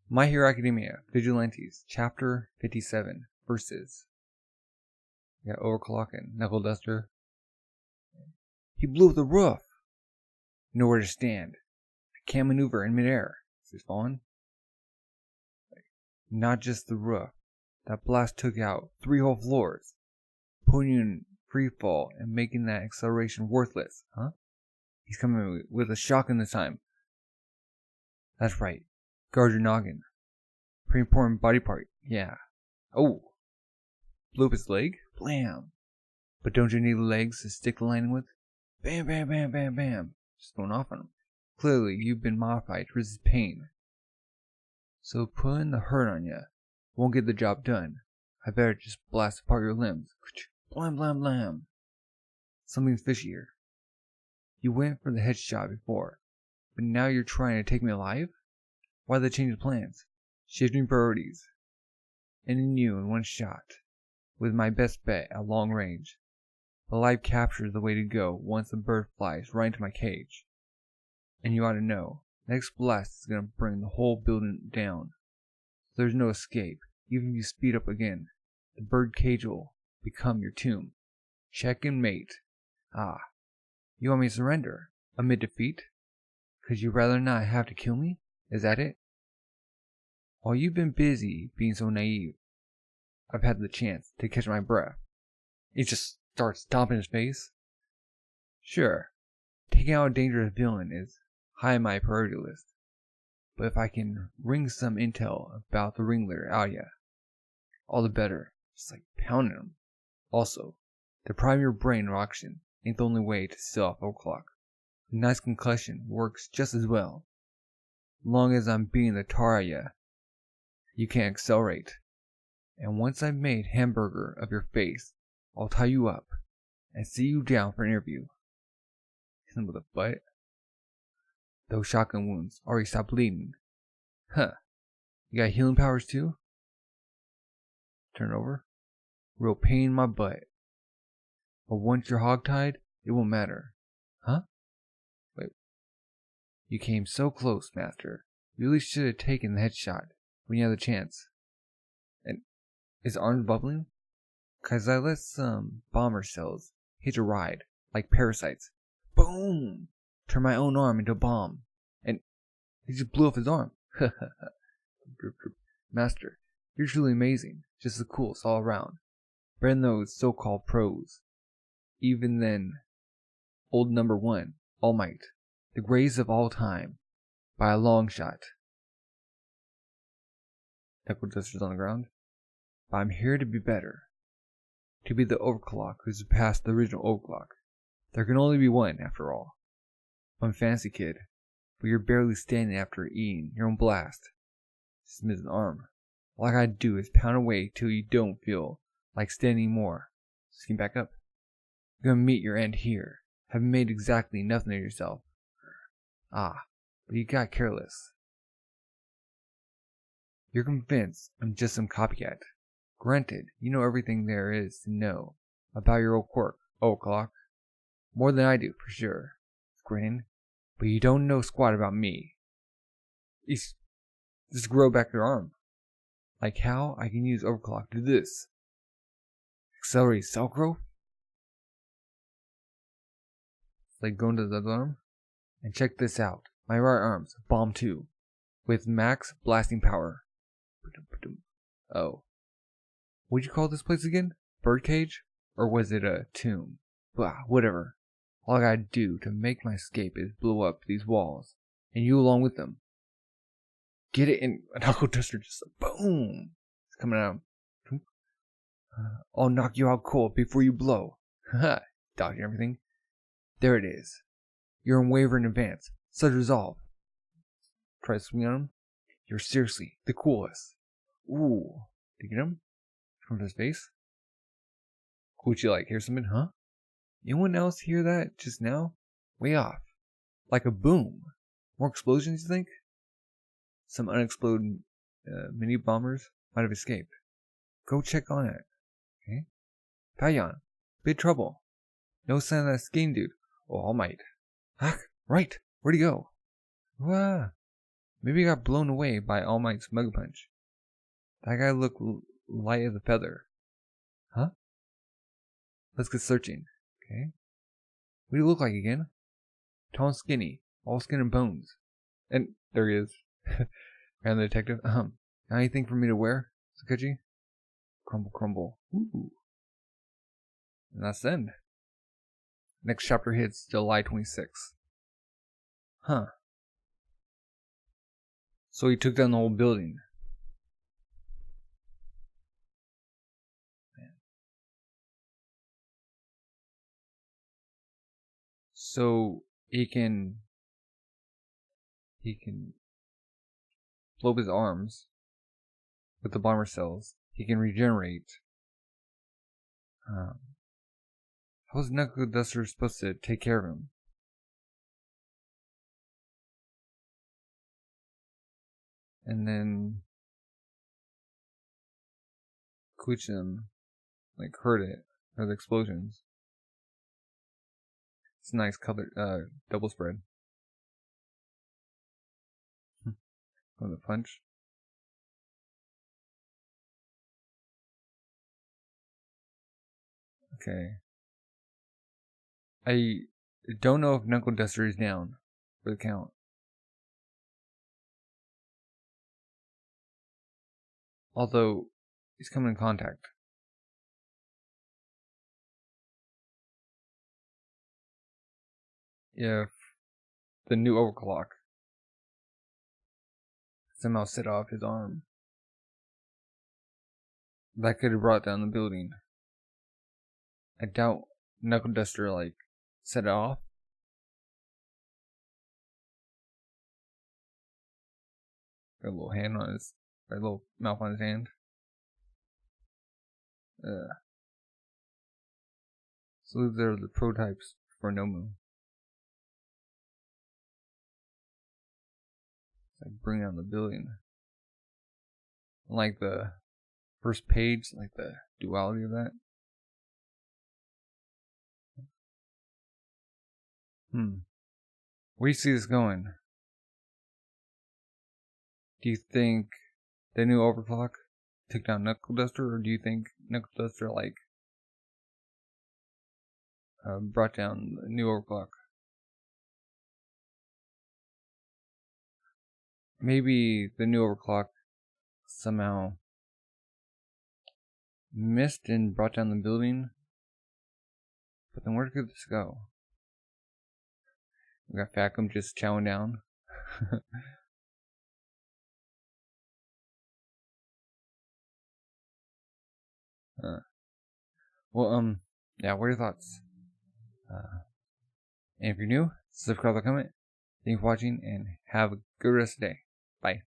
My Hero Academia, Vigilantes, Chapter 57, Versus. We got Overclock and Knuckleduster. He blew up the roof! Nowhere to stand. I can't maneuver in midair. Is he falling? Not just the roof. That blast took out 3 whole floors, putting you in free fall and making that acceleration worthless, huh? He's coming with a shotgun this time. That's right. Guard your noggin. Pretty important body part, yeah. Oh! Blew up his leg? Blam! But don't you need legs to stick the landing with? Bam, bam, bam, bam, bam. Just going off on him. Clearly, you've been modified to resist pain. So putting the hurt on you won't get the job done. I better just blast apart your limbs. Blam, blam, blam. Something's fishy here. You went for the headshot before, but now you're trying to take me alive? Why the change of plans? Shifting priorities. Ending you in one shot, with my best bet at long range. The live capture is the way to go once the bird flies right into my cage. And you ought to know, next blast is going to bring the whole building down. So there's no escape, even if you speed up again. The bird cage will become your tomb. Check and mate. Ah, you want me to surrender? Amid defeat? Could you rather not have to kill me? Is that it? While you've been busy being so naive, I've had the chance to catch my breath. He just starts stomping his face. Sure, taking out a dangerous villain is high on my priority list, but if I can wring some intel about the ringleader out of ya, all the better. Just like pounding him. Also, depriving your brain of oxygen ain't the only way to seal off Overclock. A nice concussion works just as well. As long as I'm beating the tar at ya, you can't accelerate. And once I've made hamburger of your face, I'll tie you up and sit you down for an interview. Hit him with a butt. Those shotgun wounds already stopped bleeding. Huh. You got healing powers too? Turn over. Real pain in my butt. But once you're hogtied, it won't matter. Huh? Wait. You came so close, Master. You really should have taken the headshot when you had the chance. And is arms bubbling? 'Cause I let some bomber cells hitch a ride, like parasites. Boom! Turn my own arm into a bomb. And he just blew off his arm. Master, you're truly amazing. Just the coolest all around. Better than those so-called pros. Even then, old number 1, All Might, the greatest of all time, by a long shot. Knuckleduster's on the ground. But I'm here to be better. To be the Overclock who surpassed the original Overclock. There can only be one, after all. I'm a fancy kid, but you're barely standing after eating your own blast. Just miss an arm. All I gotta do is pound away till you don't feel like standing more. Just get back up. You're gonna meet your end here, having made exactly nothing of yourself. Ah, but you got careless. You're convinced I'm just some copycat. Granted, you know everything there is to know about your old quirk, Overclock. More than I do, for sure. Grinning. But you don't know squat about me. Just grow back your arm. Like how I can use Overclock to do this. Accelerate cell growth? Like going to the other arm? And check this out. My right arm's bomb 2. With max blasting power. Oh. What'd you call this place again? Birdcage? Or was it a tomb? Blah, whatever. All I gotta do to make my escape is blow up these walls. And you along with them. Get it in. A Knuckleduster just boom. It's coming out. I'll knock you out cold before you blow. Haha. Dodging everything. There it is. You're unwavering advance. Such resolve. Try to swing on him. You're seriously the coolest. Ooh. Did you get him? From his face? Who'd you like? Hear something, huh? Anyone else hear that just now? Way off. Like a boom. More explosions, you think? Some unexploded mini bombers might have escaped. Go check on it. Okay? Payan. Big trouble. No sign of that skiing dude. Oh, All Might. Ah, right. Where'd he go? Wah. Maybe he got blown away by All Might's Mega Punch. That guy looked light as a feather. Huh? Let's get searching. Okay. What do you look like again? Tall and skinny. All skin and bones. And there he is. And the detective. Got anything for me to wear, Sakuchi? Crumble, crumble. Ooh. And that's the end. Next chapter hits July 26th. Huh. So he took down the whole building. Man. So he can blow up his arms with the bomber cells. He can regenerate. How's Knuckleduster supposed to take care of him? And then Kuchin heard the explosions. It's a nice color double spread. From the punch. Okay. I don't know if Knuckleduster is down for the count. Although, he's coming in contact. If the new Overclock somehow set off his arm, that could have brought down the building. I doubt Knuckleduster set it off. Got a little hand on his, a little mouth on his hand. So these are the prototypes for Nomu. Bring down the building. Like the first page, like the duality of that. Where do you see this going? Do you think the new Overclock took down Knuckleduster, or do you think Knuckleduster brought down the new Overclock? Maybe the new Overclock somehow missed and brought down the building. But then where could this go? We got Facum just chowing down. Yeah, what are your thoughts? And if you're new, subscribe, comment. Thank you for watching, and have a good rest of the day. Bye.